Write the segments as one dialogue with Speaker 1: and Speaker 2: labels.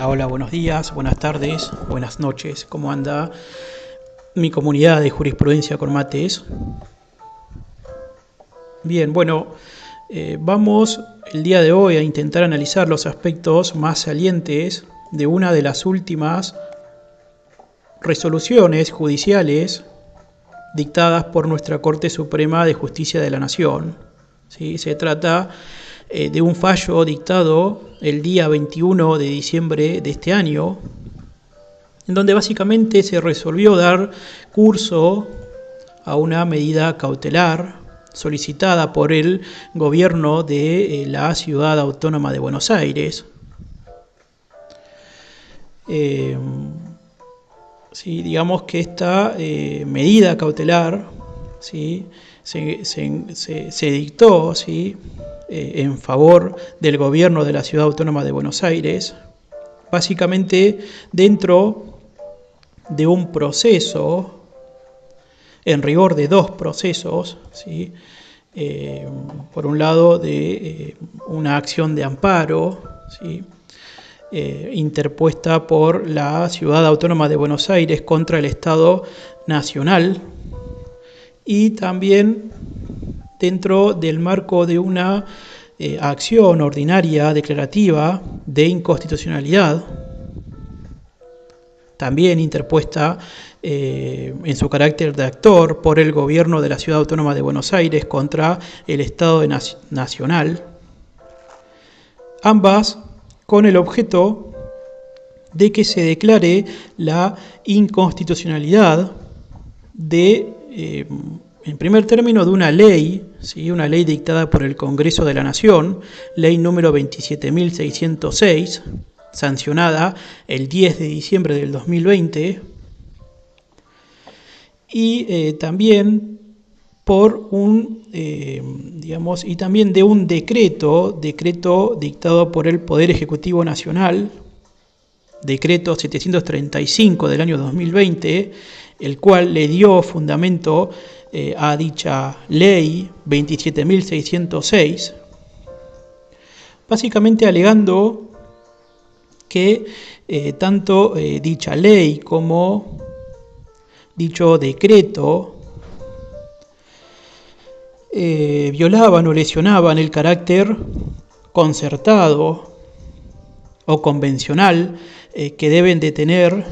Speaker 1: Hola, hola, buenos días, buenas tardes, buenas noches. ¿Cómo anda mi comunidad de jurisprudencia con mates? Bien, bueno, vamos el día de hoy a intentar analizar los aspectos más salientes de una de las últimas resoluciones judiciales dictadas por nuestra Corte Suprema de Justicia de la Nación. ¿Sí? Se trata de un fallo dictado el día 21 de diciembre de este año, en donde básicamente se resolvió dar curso a una medida cautelar solicitada por el gobierno de la Ciudad Autónoma de Buenos Aires. Sí, digamos que esta medida cautelar, ¿sí?, se dictó, ¿sí?, en favor del gobierno de la Ciudad Autónoma de Buenos Aires, básicamente dentro de un proceso, en rigor de dos procesos, ¿sí? Por un lado de una acción de amparo, ¿sí?, interpuesta por la Ciudad Autónoma de Buenos Aires contra el Estado Nacional, y también dentro del marco de una acción ordinaria declarativa de inconstitucionalidad, también interpuesta en su carácter de actor por el gobierno de la Ciudad Autónoma de Buenos Aires contra el Estado Nacional, ambas con el objeto de que se declare la inconstitucionalidad de, en primer término, de una ley, ¿sí?, una ley dictada por el Congreso de la Nación, ley número 27.606, sancionada el 10 de diciembre del 2020, y también por un, y también de un decreto dictado por el Poder Ejecutivo Nacional, decreto 735 del año 2020, el cual le dio fundamento a dicha ley 27.606, básicamente alegando que tanto dicha ley como dicho decreto violaban o lesionaban el carácter concertado o convencional que deben de tener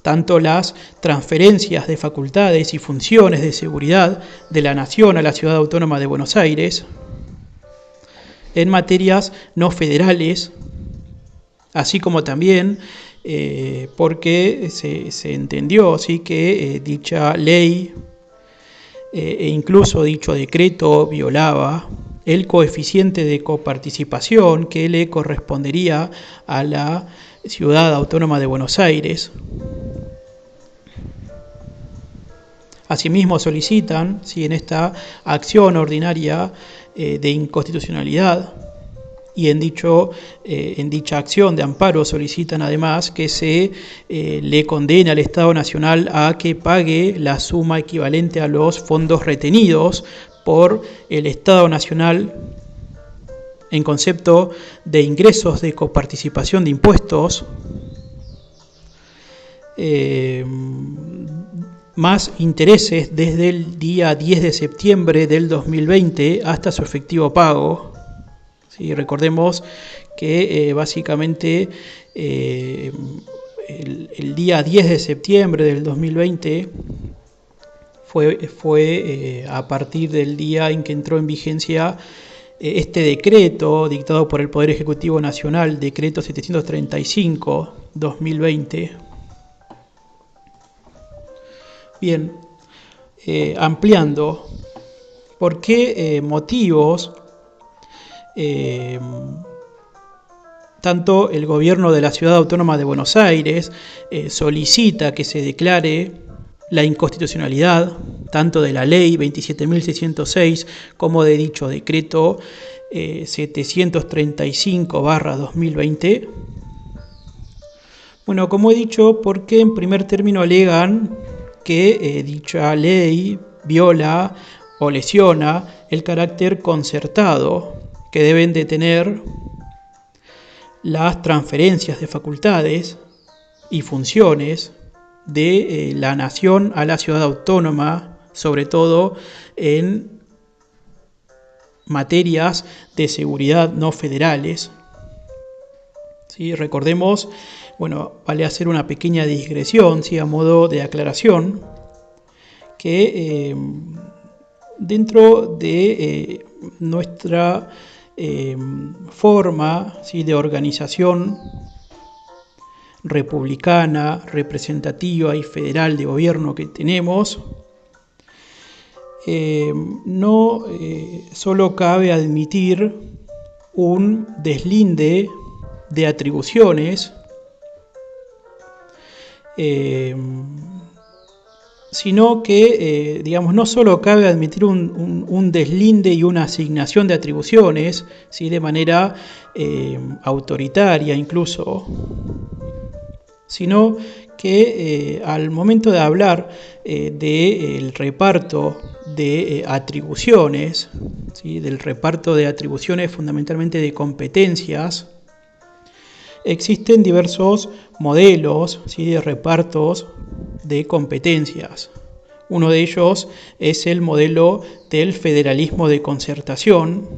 Speaker 1: tanto las transferencias de facultades y funciones de seguridad de la Nación a la Ciudad Autónoma de Buenos Aires en materias no federales, así como también porque se entendió, ¿sí?, que dicha ley e incluso dicho decreto violaba el coeficiente de coparticipación que le correspondería a la Ciudad Autónoma de Buenos Aires. Asimismo solicitan, ¿sí?, en esta acción ordinaria de inconstitucionalidad y en dicha acción de amparo solicitan además que se le condene al Estado Nacional a que pague la suma equivalente a los fondos retenidos por el Estado Nacional en concepto de ingresos de coparticipación de impuestos, más intereses desde el día 10 de septiembre del 2020 hasta su efectivo pago. Sí, recordemos que básicamente el día 10 de septiembre del 2020 fue a partir del día en que entró en vigencia este decreto dictado por el Poder Ejecutivo Nacional, decreto 735-2020. Bien, ampliando, ¿por qué motivos tanto el gobierno de la Ciudad Autónoma de Buenos Aires solicita que se declare la inconstitucionalidad tanto de la ley 27.606 como de dicho decreto 735/2020? Bueno, como he dicho, porque en primer término alegan que dicha ley viola o lesiona el carácter concertado que deben de tener las transferencias de facultades y funciones de la nación a la ciudad autónoma, sobre todo en materias de seguridad no federales. ¿Sí? Recordemos, bueno, vale hacer una pequeña digresión, ¿sí? A modo de aclaración, que dentro de nuestra forma, ¿sí?, de organización republicana, representativa y federal de gobierno que tenemos, no solo cabe admitir un deslinde de atribuciones, sino que, digamos, no solo cabe admitir un deslinde y una asignación de atribuciones, ¿sí?, de manera autoritaria incluso, sino que al momento de hablar del reparto de atribuciones, ¿sí?, del reparto de atribuciones fundamentalmente de competencias, existen diversos modelos, ¿sí?, de repartos de competencias. Uno de ellos es el modelo del federalismo de concertación,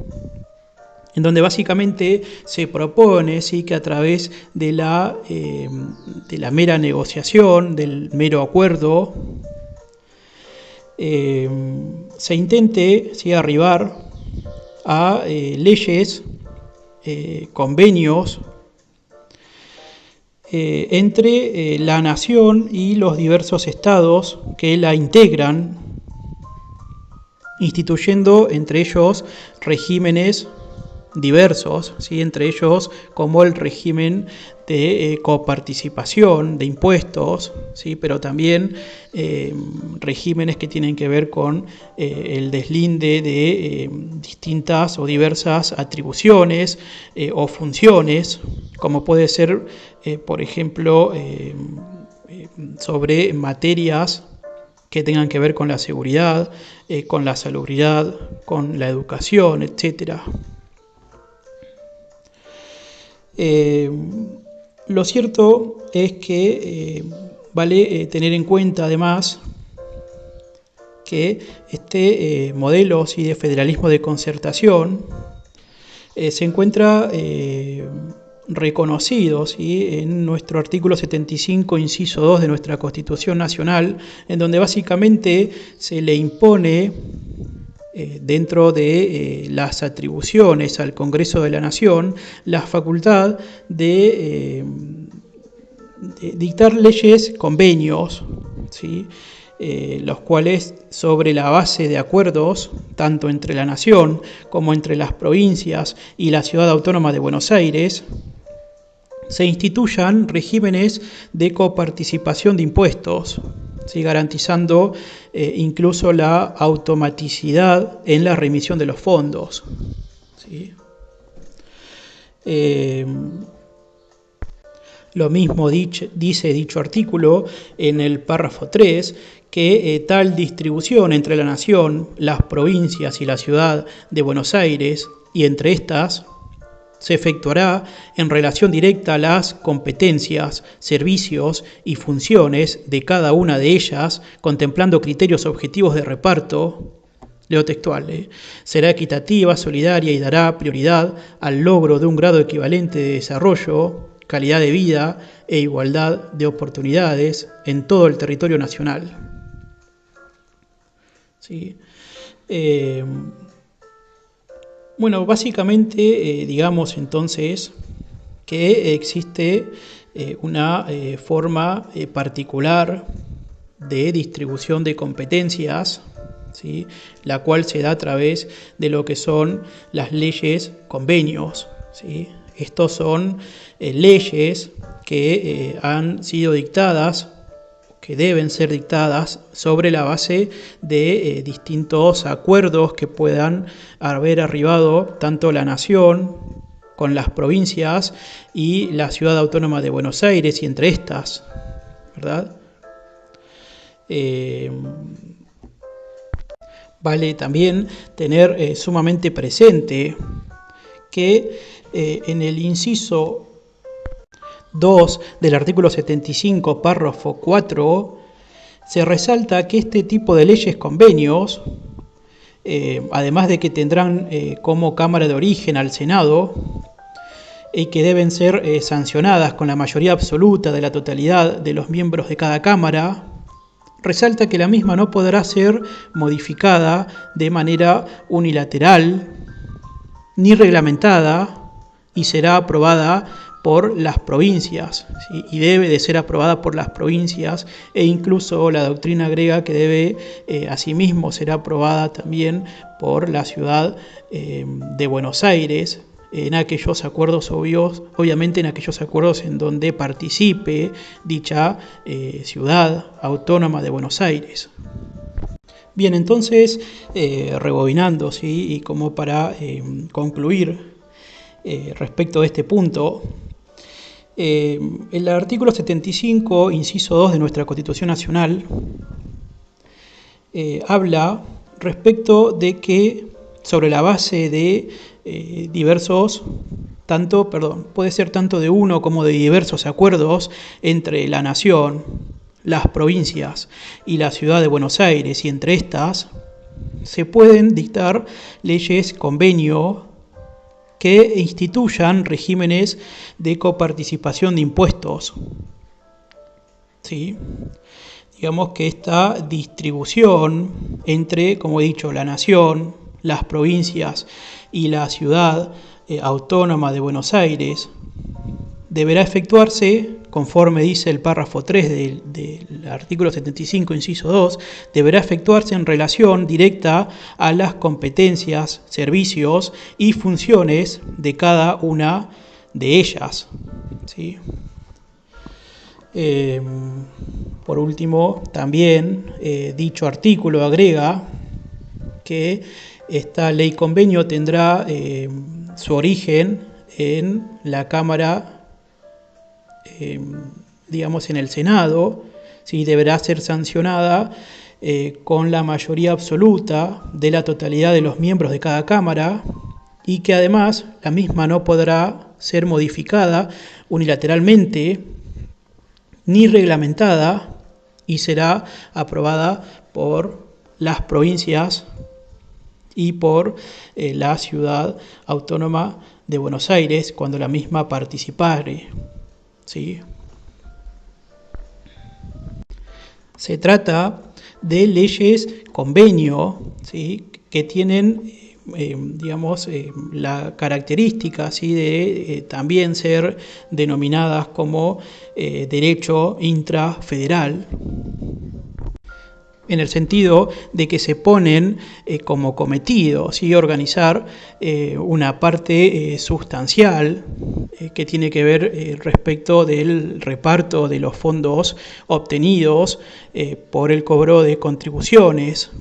Speaker 1: en donde básicamente se propone, ¿sí?, que a través de la mera negociación, del mero acuerdo, se intente, ¿sí?, arribar a leyes, convenios entre la nación y los diversos estados que la integran, instituyendo entre ellos regímenes diversos, ¿sí?, entre ellos como el régimen de coparticipación de impuestos, ¿sí?, pero también regímenes que tienen que ver con el deslinde de distintas o diversas atribuciones o funciones, como puede ser, por ejemplo, sobre materias que tengan que ver con la seguridad, con la salubridad, con la educación, etc. Lo cierto es que vale tener en cuenta además que este modelo, ¿sí?, de federalismo de concertación se encuentra reconocido, ¿sí?, en nuestro artículo 75, inciso 2 de nuestra Constitución Nacional, en donde básicamente se le impone dentro de las atribuciones al Congreso de la Nación la facultad de dictar leyes, convenios, ¿sí?, los cuales, sobre la base de acuerdos tanto entre la Nación como entre las provincias y la Ciudad Autónoma de Buenos Aires, se instituyan regímenes de coparticipación de impuestos, ¿sí?, garantizando incluso la automaticidad en la remisión de los fondos, ¿sí? Lo mismo dice dicho artículo en el párrafo 3, que tal distribución entre la Nación, las provincias y la Ciudad de Buenos Aires, y entre estas, se efectuará en relación directa a las competencias, servicios y funciones de cada una de ellas, contemplando criterios objetivos de reparto. Leo textual, será equitativa, solidaria y dará prioridad al logro de un grado equivalente de desarrollo, calidad de vida e igualdad de oportunidades en todo el territorio nacional. ¿Sí? Bueno, básicamente digamos entonces que existe una forma particular de distribución de competencias, ¿sí?, la cual se da a través de lo que son las leyes convenios, ¿sí? Estos son leyes que han sido dictadas, que deben ser dictadas sobre la base de distintos acuerdos que puedan haber arribado tanto la Nación con las provincias y la Ciudad Autónoma de Buenos Aires y entre estas, ¿verdad? Vale también tener sumamente presente que en el inciso 2 del artículo 75, párrafo 4, se resalta que este tipo de leyes convenios, además de que tendrán como Cámara de origen al Senado, y que deben ser sancionadas con la mayoría absoluta de la totalidad de los miembros de cada Cámara, resalta que la misma no podrá ser modificada de manera unilateral ni reglamentada y será aprobada por las provincias, ¿sí? Y debe de ser aprobada por las provincias, e incluso la doctrina agrega que debe asimismo ser aprobada también por la ciudad de Buenos Aires, en aquellos acuerdos obviamente en aquellos acuerdos en donde participe dicha ciudad autónoma de Buenos Aires. Bien, entonces, rebobinando, ¿sí? Y como para concluir respecto de este punto, el artículo 75, inciso 2 de nuestra Constitución Nacional, habla respecto de que sobre la base de puede ser tanto de uno como de diversos acuerdos entre la nación, las provincias y la ciudad de Buenos Aires, y entre estas se pueden dictar leyes convenio que instituyan regímenes de coparticipación de impuestos. ¿Sí? Digamos que esta distribución entre, como he dicho, la nación, las provincias y la ciudad autónoma de Buenos Aires deberá efectuarse, conforme dice el párrafo 3 del artículo 75, inciso 2, deberá efectuarse en relación directa a las competencias, servicios y funciones de cada una de ellas. ¿Sí? Por último, también dicho artículo agrega que esta ley convenio tendrá su origen en la Cámara, en el Senado, ¿sí? Deberá ser sancionada con la mayoría absoluta de la totalidad de los miembros de cada Cámara, y que además la misma no podrá ser modificada unilateralmente ni reglamentada, y será aprobada por las provincias y por la ciudad autónoma de Buenos Aires cuando la misma participare. ¿Sí? Se trata de leyes convenio, ¿sí? Que tienen la característica, ¿sí? de también ser denominadas como derecho intrafederal, en el sentido de que se ponen como cometido, ¿sí? Organizar una parte sustancial que tiene que ver respecto del reparto de los fondos obtenidos por el cobro de contribuciones.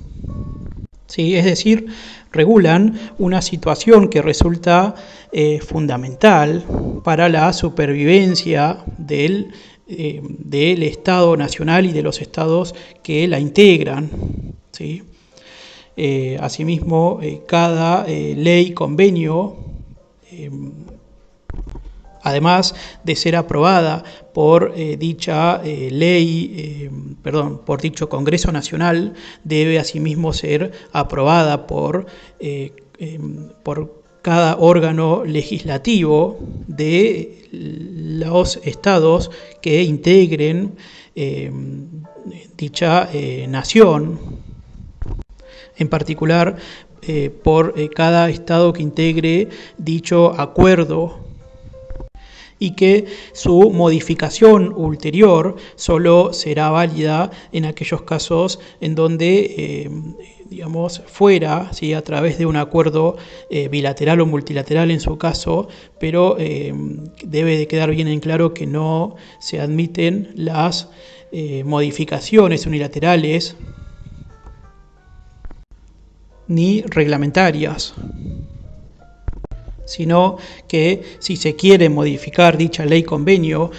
Speaker 1: ¿Sí? Es decir, regulan una situación que resulta fundamental para la supervivencia del Estado nacional y de los estados que la integran. ¿Sí? Asimismo, cada ley convenio, además de ser aprobada por por dicho Congreso Nacional, debe asimismo ser aprobada por cada órgano legislativo de los estados que integren dicha nación, en particular por cada estado que integre dicho acuerdo, y que su modificación ulterior solo será válida en aquellos casos en donde fuera, ¿sí? A través de un acuerdo bilateral o multilateral en su caso, pero debe de quedar bien en claro que no se admiten las modificaciones unilaterales ni reglamentarias, sino que si se quiere modificar dicha ley convenio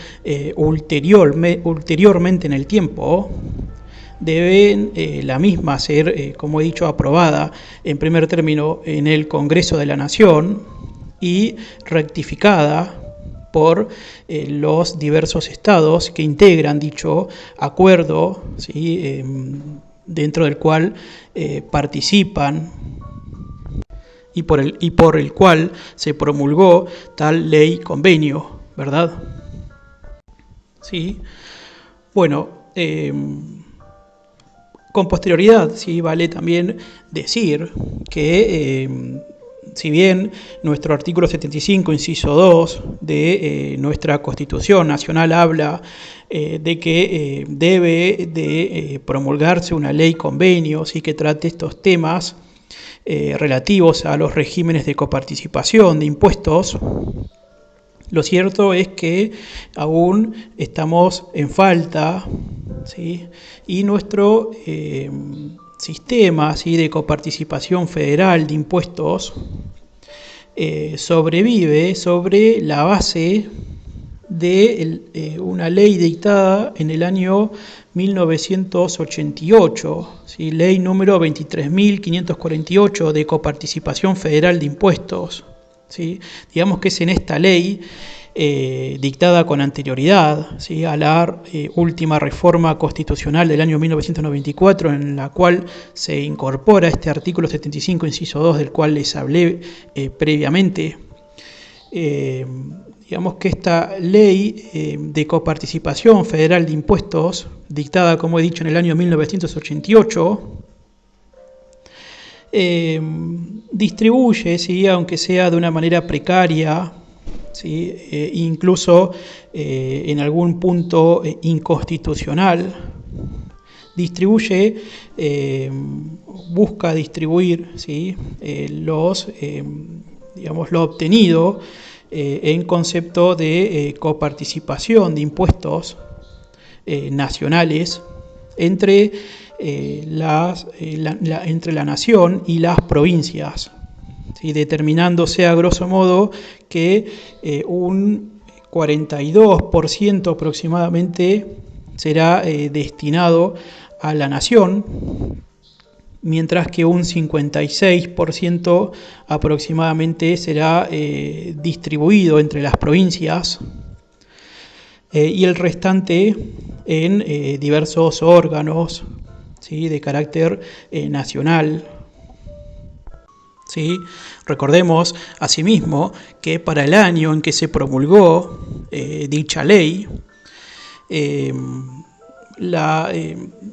Speaker 1: ulteriormente en el tiempo, debe la misma ser, como he dicho, aprobada en primer término en el Congreso de la Nación y rectificada por los diversos estados que integran dicho acuerdo, ¿sí? Dentro del cual participan y por el cual se promulgó tal ley convenio, ¿verdad? Sí. Bueno, con posterioridad, sí, vale también decir que si bien nuestro artículo 75, inciso 2 de nuestra Constitución Nacional habla de que debe de promulgarse una ley convenio, ¿sí? Que trate estos temas relativos a los regímenes de coparticipación de impuestos, lo cierto es que aún estamos en falta, ¿sí? Y nuestro sistema, ¿sí?, de coparticipación federal de impuestos sobrevive sobre la base de una ley dictada en el año 1988, ¿sí? Ley número 23.548 de coparticipación federal de impuestos, ¿sí? Digamos que es en esta ley dictada con anterioridad, ¿sí?, a la última reforma constitucional del año 1994, en la cual se incorpora este artículo 75, inciso 2, del cual les hablé previamente. Digamos que esta ley de coparticipación federal de impuestos, dictada, como he dicho, en el año 1988, distribuye, ¿sí?, aunque sea de una manera precaria, ¿sí?, incluso en algún punto inconstitucional, busca distribuir, ¿sí?, lo obtenido en concepto de coparticipación de impuestos nacionales entre la nación y las provincias, ¿sí?, determinándose a grosso modo que un 42% aproximadamente será destinado a la nación, mientras que un 56% aproximadamente será distribuido entre las provincias y el restante en diversos órganos, ¿sí?, de carácter nacional. ¿Sí? Recordemos asimismo que para el año en que se promulgó dicha ley, la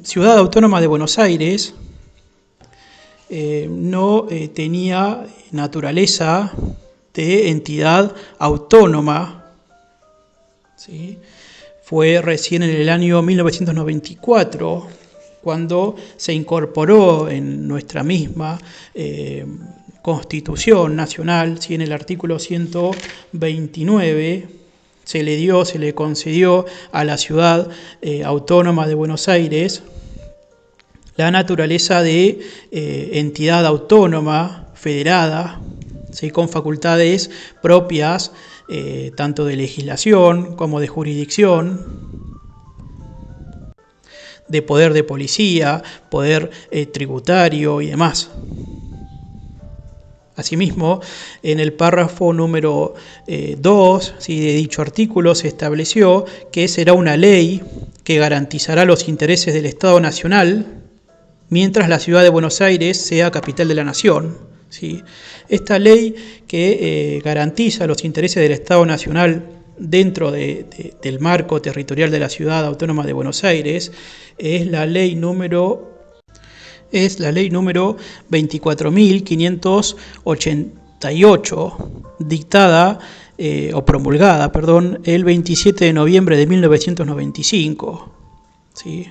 Speaker 1: Ciudad Autónoma de Buenos Aires no tenía naturaleza de entidad autónoma, ¿sí? Fue recién en el año 1994 cuando se incorporó en nuestra misma Constitución Nacional, ¿sí?, en el artículo 129, se le concedió a la Ciudad Autónoma de Buenos Aires la naturaleza de entidad autónoma federada, ¿sí?, con facultades propias tanto de legislación como de jurisdicción, de poder de policía, poder tributario y demás. Asimismo, en el párrafo número 2, ¿sí?, de dicho artículo se estableció que será una ley que garantizará los intereses del Estado Nacional mientras la Ciudad de Buenos Aires sea capital de la Nación, ¿sí? Esta ley que garantiza los intereses del Estado Nacional dentro del marco territorial de la Ciudad Autónoma de Buenos Aires es la ley número 24.588, dictada o promulgada, el 27 de noviembre de 1995. ¿Sí?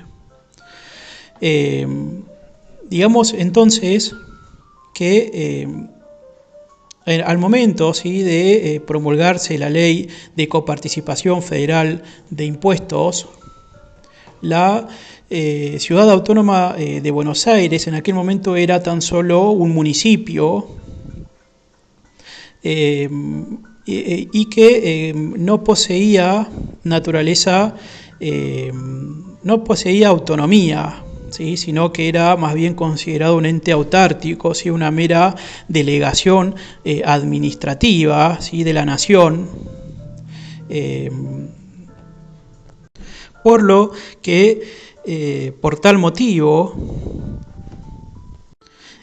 Speaker 1: Digamos entonces que al momento, ¿sí?, de promulgarse la ley de coparticipación federal de impuestos, la Ciudad Autónoma de Buenos Aires en aquel momento era tan solo un municipio y que no poseía naturaleza, no poseía autonomía, ¿sí?, sino que era más bien considerado un ente autárquico, ¿sí?, una mera delegación administrativa, ¿sí?, de la nación. Por lo que, por tal motivo,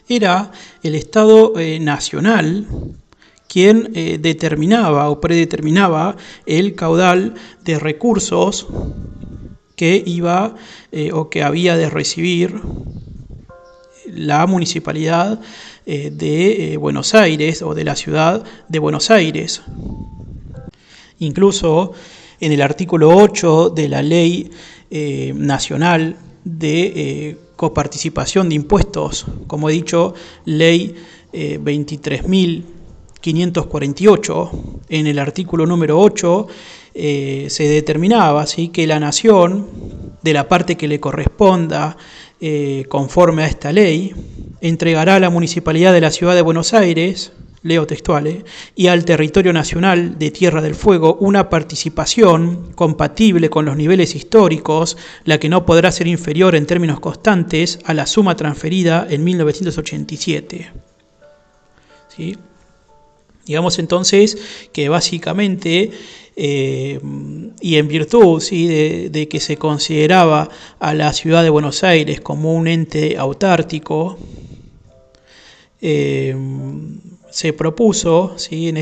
Speaker 1: era el Estado nacional quien determinaba o predeterminaba el caudal de recursos que iba o que había de recibir la municipalidad de Buenos Aires o de la ciudad de Buenos Aires. Incluso en el artículo 8 de la Ley Nacional de Coparticipación de Impuestos, como he dicho, Ley 23.548, en el artículo número 8 se determinaba, ¿sí?, que la nación, de la parte que le corresponda conforme a esta ley, entregará a la Municipalidad de la Ciudad de Buenos Aires, leo textual, y al territorio nacional de Tierra del Fuego una participación compatible con los niveles históricos, la que no podrá ser inferior en términos constantes a la suma transferida en 1987. ¿Sí? Digamos entonces que básicamente, y en virtud, ¿sí?, de que se consideraba a la ciudad de Buenos Aires como un ente autárquico, se propuso, ¿sí?, en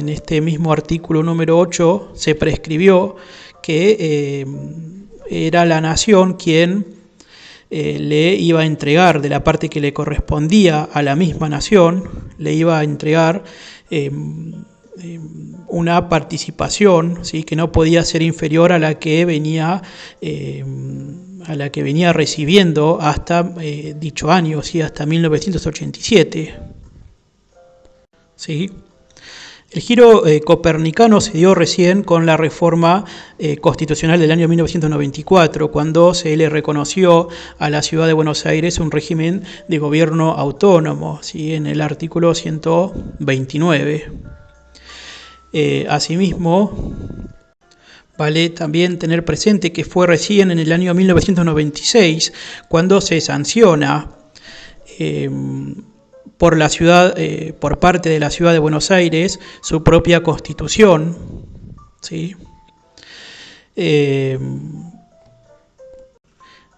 Speaker 1: este mismo artículo número 8, se prescribió que era la nación quien le iba a entregar, de la parte que le correspondía a la misma nación, le iba a entregar una participación, ¿sí?, que no podía ser inferior a la que venía recibiendo hasta dicho año, ¿sí?, hasta 1987. ¿Sí? El giro copernicano se dio recién con la reforma constitucional del año 1994, cuando se le reconoció a la ciudad de Buenos Aires un régimen de gobierno autónomo, ¿sí?, en el artículo 129. Asimismo, vale también tener presente que fue recién en el año 1996 cuando se sanciona por la ciudad, por parte de la ciudad de Buenos Aires, su propia constitución, ¿sí?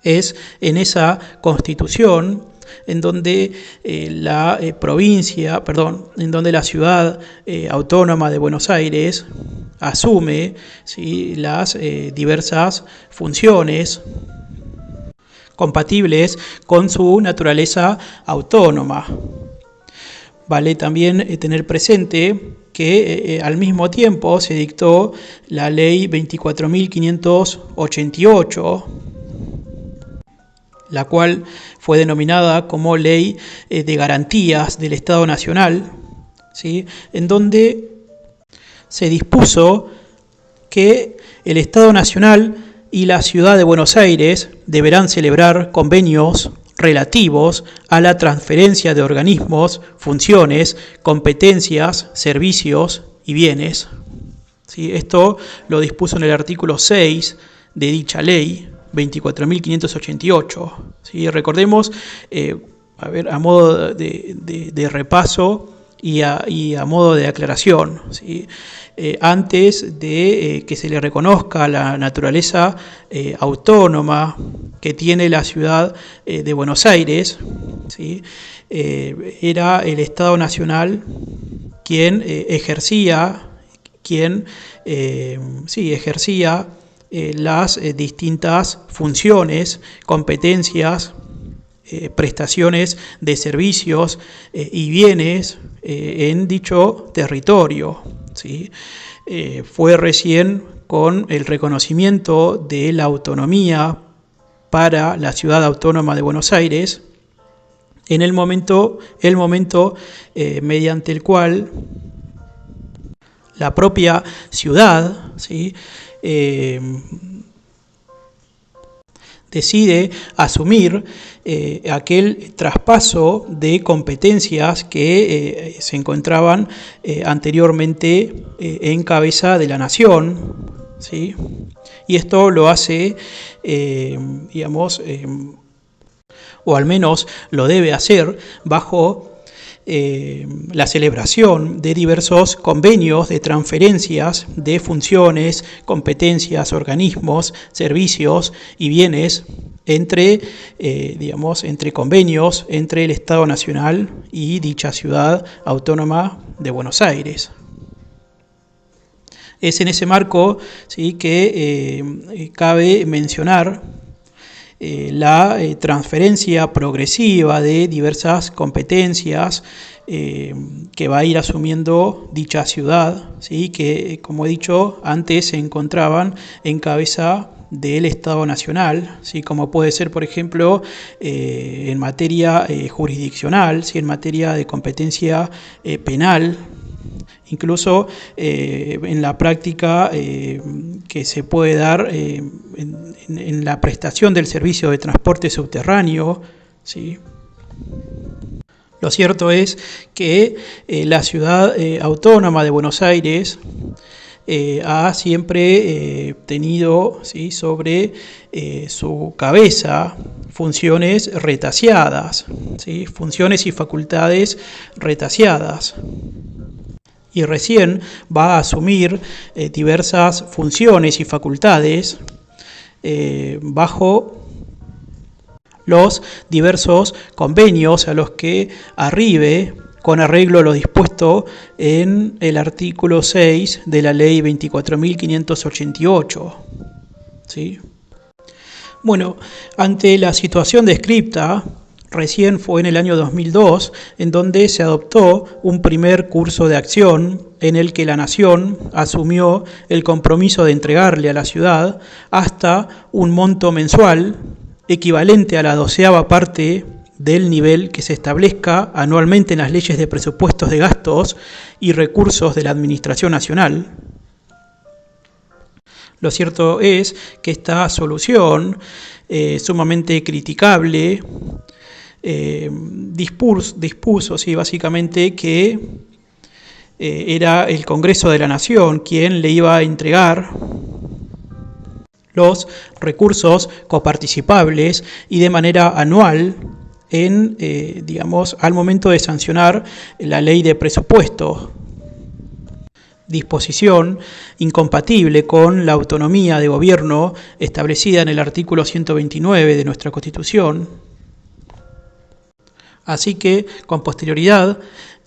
Speaker 1: Es en esa constitución en donde en donde la ciudad autónoma de Buenos Aires asume, ¿sí?, las diversas funciones compatibles con su naturaleza autónoma. Vale también tener presente que al mismo tiempo se dictó la Ley 24.588, la cual fue denominada como Ley de Garantías del Estado Nacional, ¿sí?, en donde se dispuso que el Estado Nacional y la Ciudad de Buenos Aires deberán celebrar convenios relativos a la transferencia de organismos, funciones, competencias, servicios y bienes. ¿Sí? Esto lo dispuso en el artículo 6 de dicha ley, 24.588. ¿Sí? Recordemos, a modo de repaso y a modo de aclaración, ¿sí? Antes de que se le reconozca la naturaleza autónoma que tiene la ciudad de Buenos Aires, ¿sí?, era el Estado Nacional quien ejercía las distintas funciones, competencias, prestaciones de servicios y bienes en dicho territorio, ¿sí? Fue recién con el reconocimiento de la autonomía para la ciudad autónoma de Buenos Aires, en el momento mediante el cual la propia ciudad, ¿sí?, decide asumir aquel traspaso de competencias que se encontraban anteriormente en cabeza de la nación, ¿sí? Y esto lo hace, o al menos lo debe hacer, bajo la celebración de diversos convenios de transferencias de funciones, competencias, organismos, servicios y bienes entre convenios entre el Estado Nacional y dicha ciudad autónoma de Buenos Aires. Es en ese marco, ¿sí?, que cabe mencionar la transferencia progresiva de diversas competencias que va a ir asumiendo dicha ciudad, ¿sí?, que, como he dicho antes, se encontraban en cabeza del Estado Nacional, ¿sí?, como puede ser, por ejemplo, en materia jurisdiccional, ¿sí?, en materia de competencia penal, incluso en la práctica que se puede dar en la prestación del servicio de transporte subterráneo, ¿sí? Lo cierto es que la ciudad autónoma de Buenos Aires ha siempre tenido, ¿sí?, sobre su cabeza funciones retaseadas, ¿sí?, funciones y facultades retaseadas. Y recién va a asumir diversas funciones y facultades bajo los diversos convenios a los que arribe con arreglo a lo dispuesto en el artículo 6 de la Ley 24.588. ¿Sí? Bueno, ante la situación descripta, recién fue en el año 2002 en donde se adoptó un primer curso de acción en el que la Nación asumió el compromiso de entregarle a la ciudad hasta un monto mensual equivalente a la 12ª parte del nivel que se establezca anualmente en las leyes de presupuestos de gastos y recursos de la Administración Nacional. Lo cierto es que esta solución, sumamente criticable, dispuso sí, básicamente que era el Congreso de la Nación quien le iba a entregar los recursos coparticipables y de manera anual al momento de sancionar la ley de presupuestos. Disposición incompatible con la autonomía de gobierno establecida en el artículo 129 de nuestra Constitución. Así que, con posterioridad,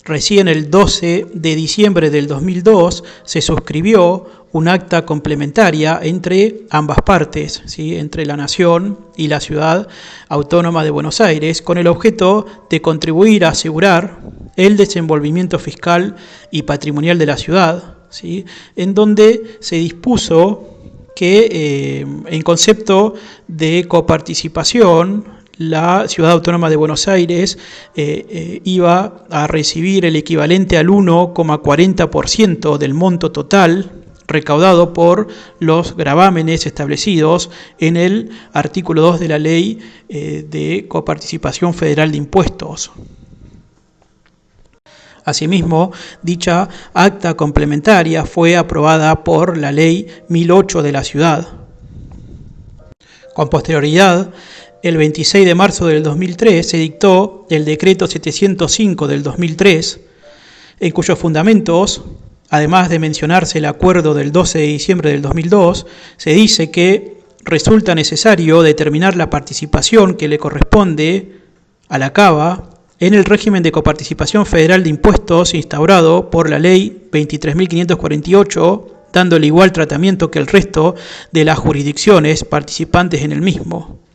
Speaker 1: recién el 12 de diciembre del 2002 se suscribió un acta complementaria entre ambas partes, ¿sí?, entre la Nación y la Ciudad Autónoma de Buenos Aires, con el objeto de contribuir a asegurar el desenvolvimiento fiscal y patrimonial de la ciudad, ¿sí?, en donde se dispuso que en concepto de coparticipación, la Ciudad Autónoma de Buenos Aires iba a recibir el equivalente al 1,40% del monto total recaudado por los gravámenes establecidos en el artículo 2 de la Ley de Coparticipación Federal de Impuestos. Asimismo, dicha acta complementaria fue aprobada por la Ley 1008 de la ciudad. Con posterioridad, el 26 de marzo del 2003 se dictó el decreto 705 del 2003, en cuyos fundamentos, además de mencionarse el acuerdo del 12 de diciembre del 2002, se dice que resulta necesario determinar la participación que le corresponde a la CABA en el régimen de coparticipación federal de impuestos instaurado por la Ley 23.548, dándole igual tratamiento que el resto de las jurisdicciones participantes en el mismo.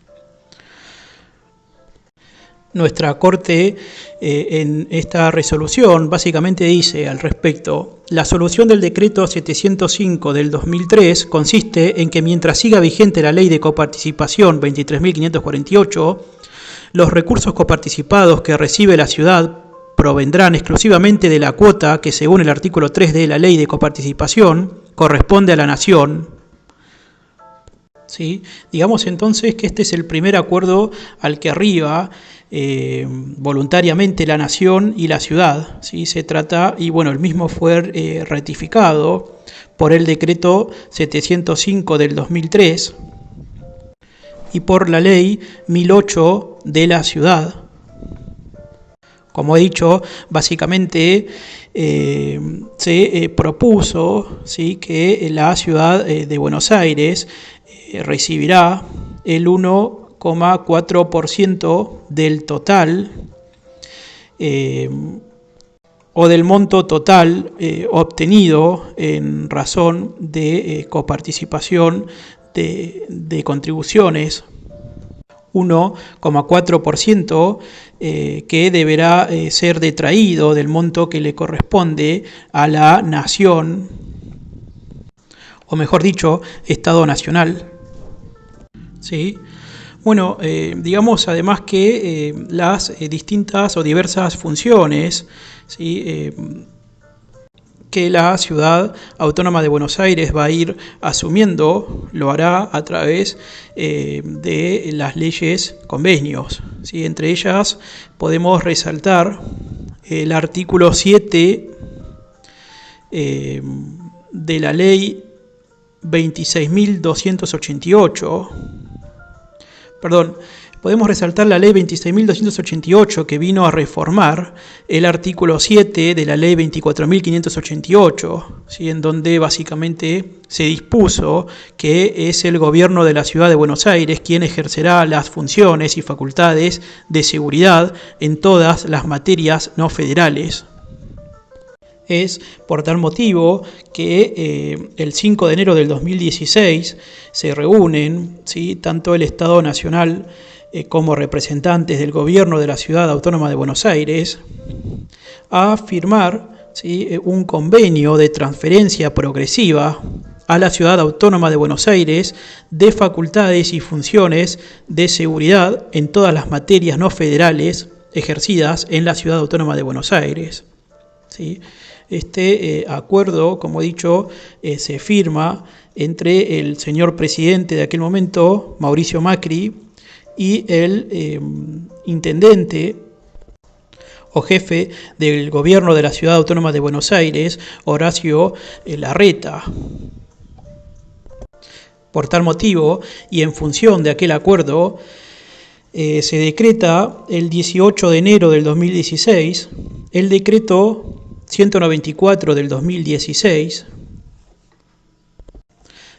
Speaker 1: Nuestra Corte en esta resolución básicamente dice al respecto: la solución del decreto 705 del 2003 consiste en que mientras siga vigente la ley de coparticipación 23.548, los recursos coparticipados que recibe la ciudad provendrán exclusivamente de la cuota que, según el artículo 3 de la ley de coparticipación, corresponde a la Nación. ¿Sí? Digamos entonces que este es el primer acuerdo al que arriba voluntariamente la Nación y la ciudad, ¿sí? Se trata, y bueno, el mismo fue ratificado por el decreto 705 del 2003 y por la ley 1008 de la ciudad. Como he dicho, básicamente se propuso, ¿sí?, que la ciudad de Buenos Aires recibirá el 1,4% del total o del monto total obtenido en razón de coparticipación de contribuciones, 1,4% que deberá ser detraído del monto que le corresponde a la nación, o mejor dicho, Estado Nacional. ¿Sí? Bueno, digamos además que las distintas o diversas funciones, ¿sí?, que la Ciudad Autónoma de Buenos Aires va a ir asumiendo, lo hará a través de las leyes convenios, ¿sí? Entre ellas podemos resaltar el artículo 7 de la ley 26.288, podemos resaltar la ley 26.288 que vino a reformar el artículo 7 de la ley 24.588, ¿sí?, en donde básicamente se dispuso que es el gobierno de la ciudad de Buenos Aires quien ejercerá las funciones y facultades de seguridad en todas las materias no federales. Es por tal motivo que el 5 de enero del 2016 se reúnen, ¿sí?, tanto el Estado Nacional como representantes del gobierno de la Ciudad Autónoma de Buenos Aires a firmar, ¿sí?, un convenio de transferencia progresiva a la Ciudad Autónoma de Buenos Aires de facultades y funciones de seguridad en todas las materias no federales ejercidas en la Ciudad Autónoma de Buenos Aires, ¿sí? Este acuerdo, como he dicho, se firma entre el señor presidente de aquel momento, Mauricio Macri, y el intendente o jefe del gobierno de la Ciudad Autónoma de Buenos Aires, Horacio Larreta. Por tal motivo, y en función de aquel acuerdo, se decreta el 18 de enero del 2016 el decreto 194 del 2016,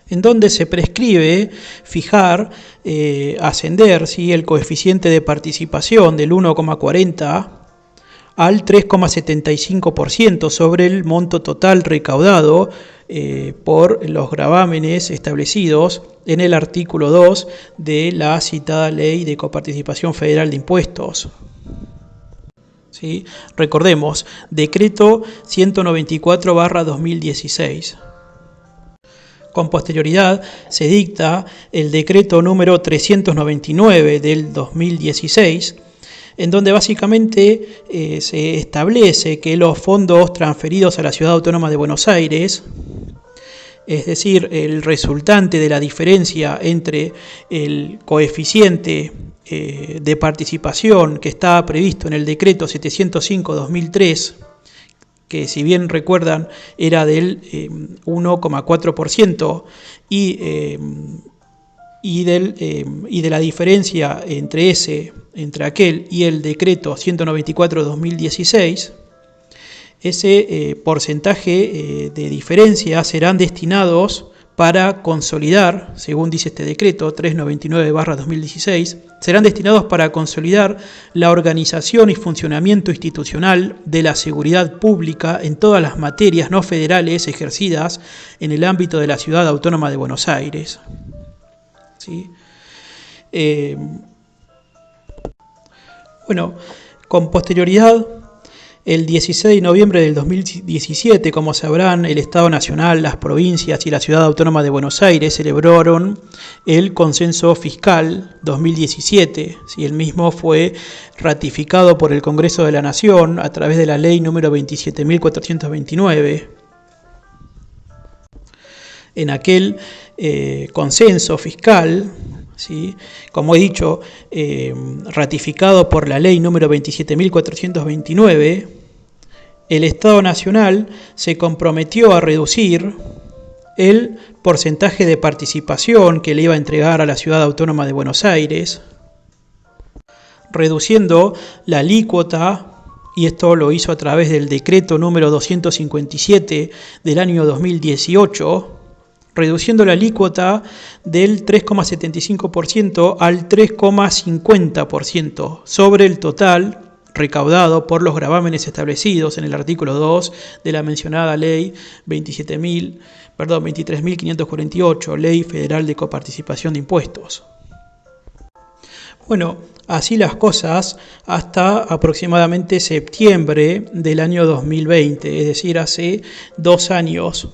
Speaker 1: en donde se prescribe fijar, ascender, ¿sí?, el coeficiente de participación del 1,40 al 3,75% sobre el monto total recaudado por los gravámenes establecidos en el artículo 2 de la citada Ley de Coparticipación Federal de Impuestos. ¿Sí? Recordemos, decreto 194/2016. Con posterioridad se dicta el decreto número 399 del 2016, en donde básicamente se establece que los fondos transferidos a la Ciudad Autónoma de Buenos Aires, es decir, el resultante de la diferencia entre el coeficiente de participación que está previsto en el decreto 705/2003, que si bien recuerdan era del 1,4%, y de la diferencia entre aquel y el decreto 194/2016, ese porcentaje de diferencia serán destinados para consolidar, según dice este decreto 399/2016, serán destinados para consolidar la organización y funcionamiento institucional de la seguridad pública en todas las materias no federales ejercidas en el ámbito de la Ciudad Autónoma de Buenos Aires. ¿Sí? Con posterioridad, el 16 de noviembre del 2017, como sabrán, el Estado Nacional, las provincias y la Ciudad Autónoma de Buenos Aires celebraron el Consenso Fiscal 2017. ¿Sí? El mismo fue ratificado por el Congreso de la Nación a través de la Ley número 27.429. En aquel consenso fiscal, ¿sí?, como he dicho, ratificado por la ley número 27.429, el Estado Nacional se comprometió a reducir el porcentaje de participación que le iba a entregar a la Ciudad Autónoma de Buenos Aires, reduciendo la alícuota y esto lo hizo a través del decreto número 257 del año 2018, reduciendo la alícuota del 3,75% al 3,50% sobre el total recaudado por los gravámenes establecidos en el artículo 2 de la mencionada ley 23.548, Ley Federal de Coparticipación de Impuestos. Bueno, así las cosas hasta aproximadamente septiembre del año 2020, es decir, hace 2 años.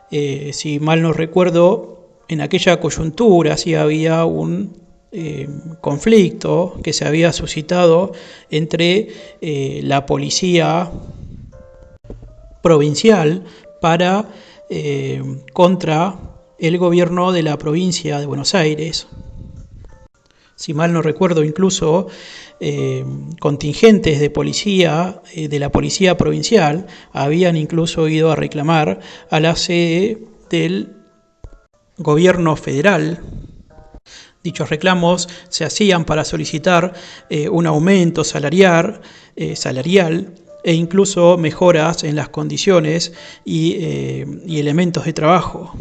Speaker 1: Si mal no recuerdo, en aquella coyuntura sí había un conflicto que se había suscitado entre la policía provincial contra el gobierno de la provincia de Buenos Aires. Si mal no recuerdo, incluso contingentes de policía, de la policía provincial, habían incluso ido a reclamar a la sede del gobierno federal. Dichos reclamos se hacían para solicitar un aumento salarial e incluso mejoras en las condiciones y elementos de trabajo.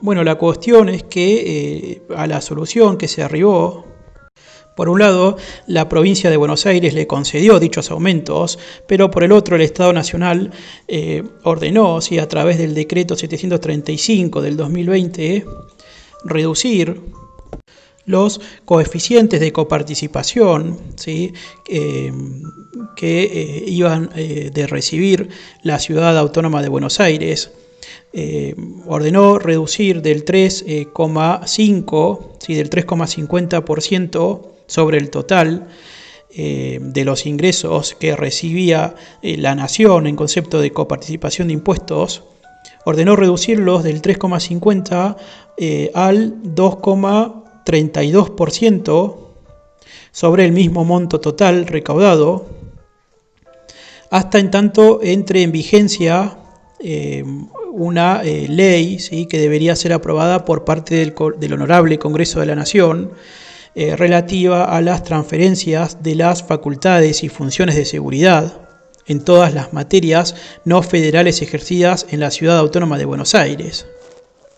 Speaker 1: Bueno, la cuestión es que a la solución que se arribó, por un lado, la provincia de Buenos Aires le concedió dichos aumentos, pero por el otro, el Estado Nacional ordenó, a través del decreto 735 del 2020, reducir los coeficientes de coparticipación, ¿sí? que iban de recibir la Ciudad Autónoma de Buenos Aires. Ordenó reducir del 3,5, del 3,50% sobre el total de los ingresos que recibía la Nación en concepto de coparticipación de impuestos. Ordenó reducirlos del 3,50 al 2,32% sobre el mismo monto total recaudado, hasta en tanto entre en vigencia una ley, ¿sí?, que debería ser aprobada por parte del Honorable Congreso de la Nación, relativa a las transferencias de las facultades y funciones de seguridad en todas las materias no federales ejercidas en la Ciudad Autónoma de Buenos Aires,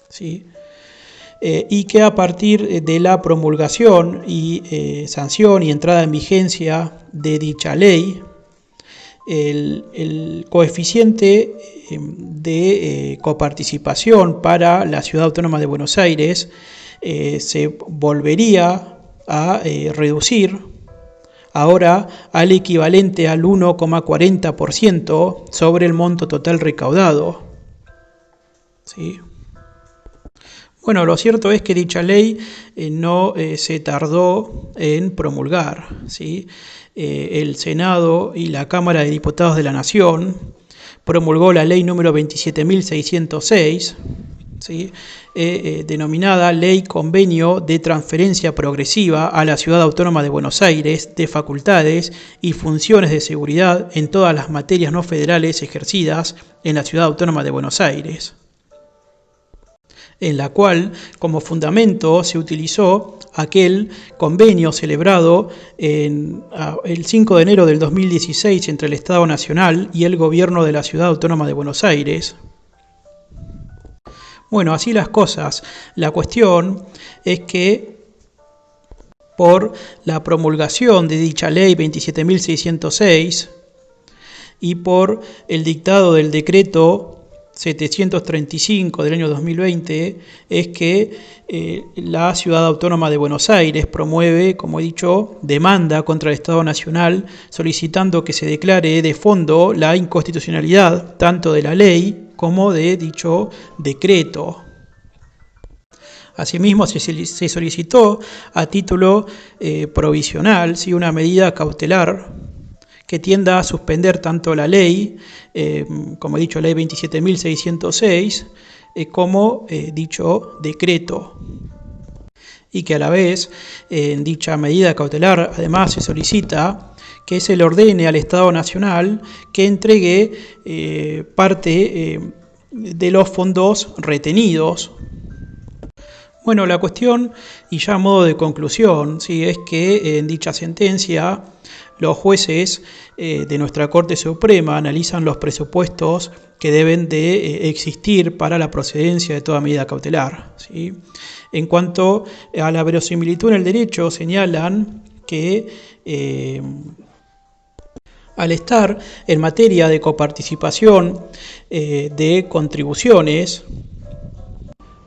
Speaker 1: ¿sí? Y que a partir de la promulgación y sanción y entrada en vigencia de dicha ley, el coeficiente de coparticipación para la Ciudad Autónoma de Buenos Aires se volvería a reducir ahora al equivalente al 1,40% sobre el monto total recaudado, ¿sí? Bueno, lo cierto es que dicha ley no se tardó en promulgar, ¿sí? El Senado y la Cámara de Diputados de la Nación promulgó la ley número 27.606, ¿sí? Denominada Ley Convenio de Transferencia Progresiva a la Ciudad Autónoma de Buenos Aires de facultades y funciones de seguridad en todas las materias no federales ejercidas en la Ciudad Autónoma de Buenos Aires, en la cual como fundamento se utilizó aquel convenio celebrado el 5 de enero del 2016 entre el Estado Nacional y el Gobierno de la Ciudad Autónoma de Buenos Aires. Bueno, así las cosas. La cuestión es que por la promulgación de dicha ley 27.606 y por el dictado del decreto 735 del año 2020 es que la Ciudad Autónoma de Buenos Aires promueve, como he dicho, demanda contra el Estado Nacional solicitando que se declare de fondo la inconstitucionalidad tanto de la ley como de dicho decreto. Asimismo, se solicitó a título provisional, ¿sí?, una medida cautelar que tienda a suspender tanto la ley, como he dicho, ley 27.606, como dicho decreto. Y que a la vez, en dicha medida cautelar, además se solicita que se le ordene al Estado Nacional que entregue parte de los fondos retenidos. Bueno, la cuestión, y ya a modo de conclusión, ¿sí?, es que en dicha sentencia los jueces de nuestra Corte Suprema analizan los presupuestos que deben de existir para la procedencia de toda medida cautelar, ¿sí? En cuanto a la verosimilitud en el derecho, señalan que al estar en materia de coparticipación de contribuciones,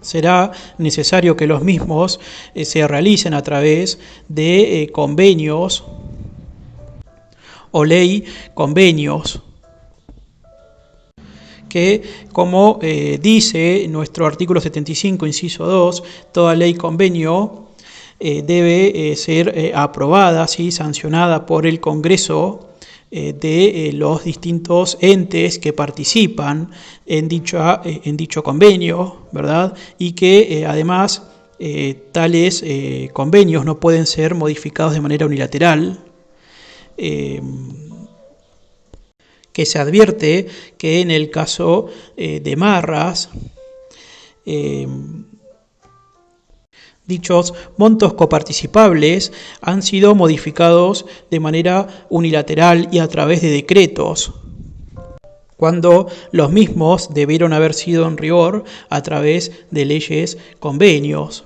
Speaker 1: será necesario que los mismos se realicen a través de convenios o ley convenios, que, como dice nuestro artículo 75, inciso 2, toda ley convenio debe ser aprobada, ¿sí?, sancionada por el Congreso de los distintos entes que participan en dicho convenio, ¿verdad? Y que además tales convenios no pueden ser modificados de manera unilateral. Que se advierte que en el caso de Marras, dichos montos coparticipables han sido modificados de manera unilateral y a través de decretos, cuando los mismos debieron haber sido en rigor a través de leyes convenios.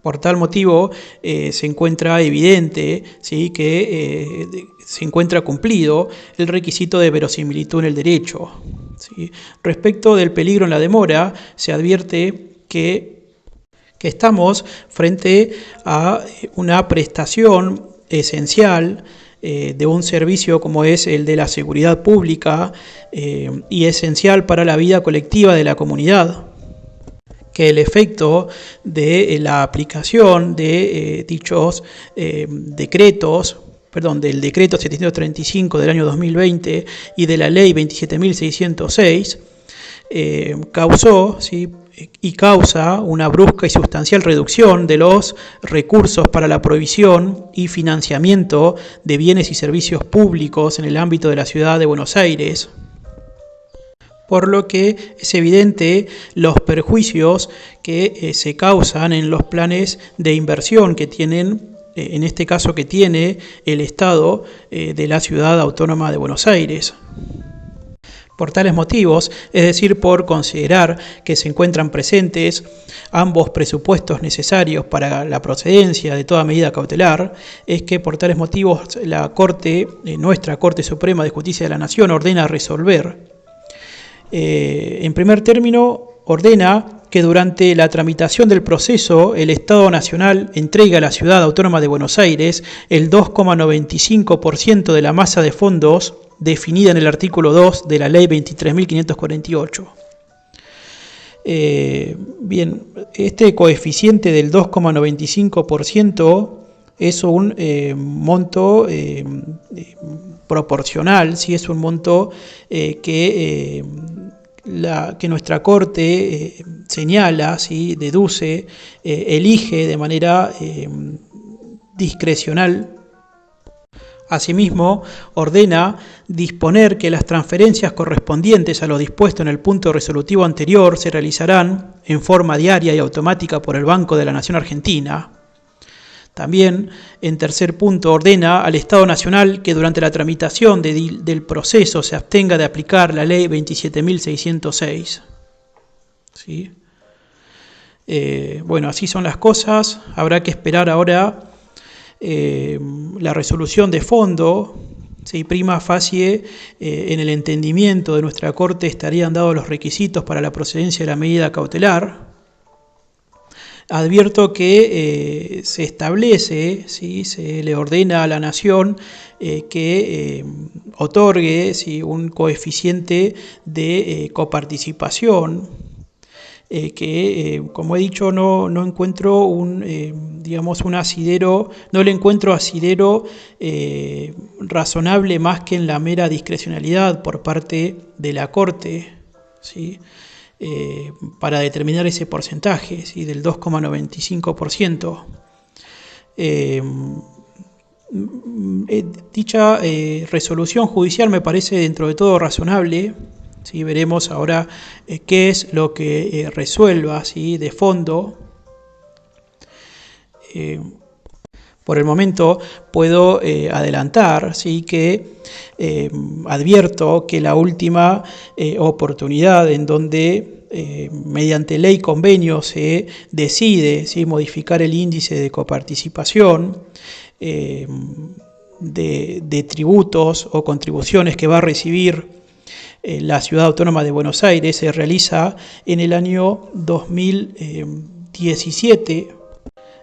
Speaker 1: Por tal motivo, se encuentra evidente, ¿sí?, que se encuentra cumplido el requisito de verosimilitud en el derecho, ¿sí? Respecto del peligro en la demora, se advierte que estamos frente a una prestación esencial de un servicio como es el de la seguridad pública y esencial para la vida colectiva de la comunidad, que el efecto de la aplicación de dichos decretos, del decreto 735 del año 2020 y de la ley 27.606, causó, ¿sí?, y causa una brusca y sustancial reducción de los recursos para la provisión y financiamiento de bienes y servicios públicos en el ámbito de la ciudad de Buenos Aires, por lo que es evidente los perjuicios que se causan en los planes de inversión que tienen, en este caso que tiene el Estado de la Ciudad Autónoma de Buenos Aires. Por tales motivos, es decir, por considerar que se encuentran presentes ambos presupuestos necesarios para la procedencia de toda medida cautelar, es que por tales motivos la Corte, nuestra Corte Suprema de Justicia de la Nación, ordena resolver. En primer término, ordena que durante la tramitación del proceso el Estado Nacional entregue a la Ciudad Autónoma de Buenos Aires el 2,95% de la masa de fondos definida en el artículo 2 de la Ley 23.548. Bien, este coeficiente del 2,95% es un monto proporcional, ¿sí? Es un monto que nuestra Corte señala, ¿sí?, deduce, elige de manera discrecional. Asimismo, ordena disponer que las transferencias correspondientes a lo dispuesto en el punto resolutivo anterior se realizarán en forma diaria y automática por el Banco de la Nación Argentina. También, en tercer punto, ordena al Estado Nacional que durante la tramitación del proceso se abstenga de aplicar la Ley 27.606. ¿Sí? Bueno, así son las cosas. Habrá que esperar ahora la resolución de fondo. ¿Sí? Prima facie, en el entendimiento de nuestra Corte estarían dados los requisitos para la procedencia de la medida cautelar. Advierto que se establece, ¿sí?, se le ordena a la Nación que otorgue, ¿sí?, un coeficiente de coparticipación, que como he dicho no encuentro un asidero, no le encuentro asidero razonable más que en la mera discrecionalidad por parte de la Corte, ¿sí?, para determinar ese porcentaje, ¿sí?, del 2,95%. Dicha resolución judicial me parece dentro de todo razonable. ¿Sí? Veremos ahora qué es lo que resuelva, ¿sí?, de fondo. Por el momento puedo adelantar, ¿sí?, que advierto que la última oportunidad en donde mediante ley convenio se decide, ¿sí?, modificar el índice de coparticipación de tributos o contribuciones que va a recibir la Ciudad Autónoma de Buenos Aires se realiza en el año 2017,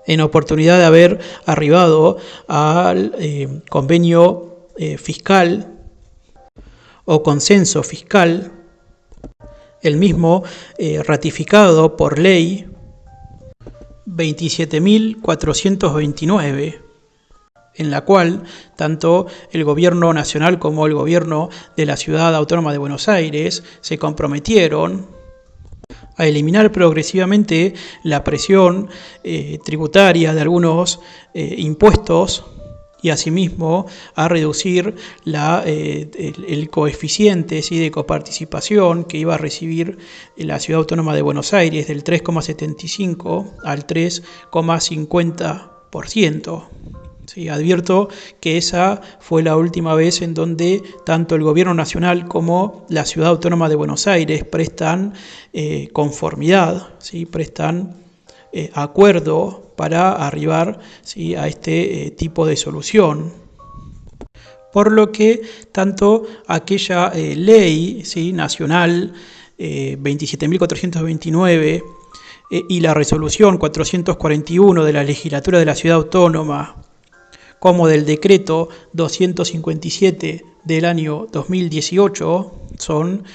Speaker 1: en oportunidad de haber arribado al convenio fiscal o consenso fiscal, el mismo ratificado por ley 27.429, en la cual tanto el Gobierno Nacional como el Gobierno de la Ciudad Autónoma de Buenos Aires se comprometieron a eliminar progresivamente la presión tributaria de algunos impuestos y asimismo a reducir el coeficiente, ¿sí?, de coparticipación que iba a recibir la Ciudad Autónoma de Buenos Aires del 3,75 al 3,50%. Sí, advierto que esa fue la última vez en donde tanto el Gobierno Nacional como la Ciudad Autónoma de Buenos Aires prestan conformidad, ¿sí?, prestan acuerdo para arribar, ¿sí?, a este tipo de solución. Por lo que tanto aquella ley, ¿sí?, nacional 27.429 y la resolución 441 de la legislatura de la Ciudad Autónoma, como del decreto 257 del año 2018, son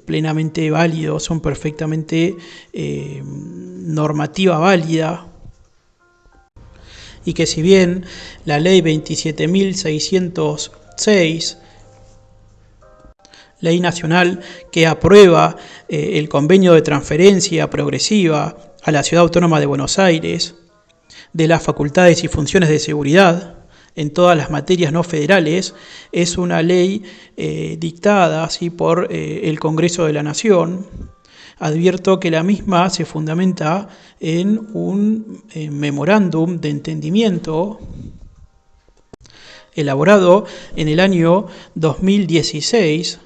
Speaker 1: plenamente válidos, son perfectamente normativa válida, y que si bien la ley 27.606, ley nacional que aprueba el convenio de transferencia progresiva a la Ciudad Autónoma de Buenos Aires, de las facultades y funciones de seguridad en todas las materias no federales, es una ley dictada, ¿sí?, por el Congreso de la Nación. Advierto que la misma se fundamenta en un memorándum de entendimiento elaborado en el año 2016,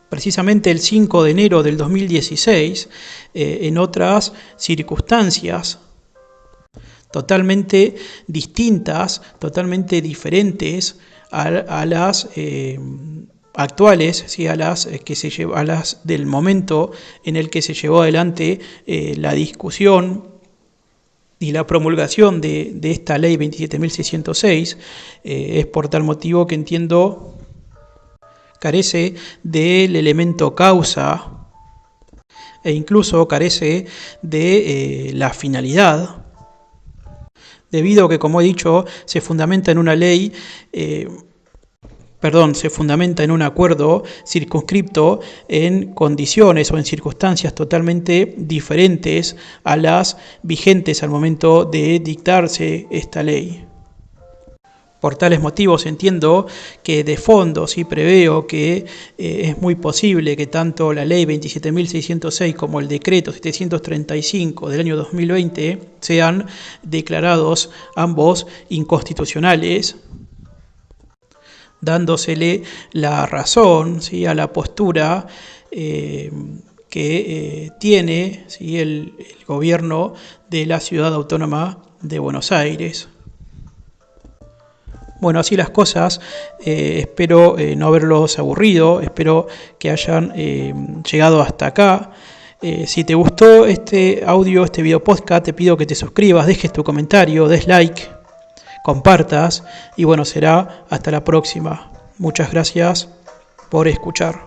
Speaker 1: precisamente el 5 de enero del 2016, en otras circunstancias totalmente distintas, totalmente diferentes a las actuales, ¿sí?, a las del momento en el que se llevó adelante la discusión y la promulgación de esta ley 27.606. Es por tal motivo que entiendo carece del elemento causa e incluso carece de la finalidad, debido a que, como he dicho, se fundamenta en una ley, se fundamenta en un acuerdo circunscripto en condiciones o en circunstancias totalmente diferentes a las vigentes al momento de dictarse esta ley. Por tales motivos entiendo que de fondo sí preveo que es muy posible que tanto la ley 27.606 como el decreto 735 del año 2020 sean declarados ambos inconstitucionales, dándosele la razón, ¿sí?, a la postura que tiene, ¿sí?, el gobierno de la Ciudad Autónoma de Buenos Aires. Bueno, así las cosas, espero no haberlos aburrido, espero que hayan llegado hasta acá. Si te gustó este audio, este video podcast, te pido que te suscribas, dejes tu comentario, des like, compartas y bueno, será hasta la próxima. Muchas gracias por escuchar.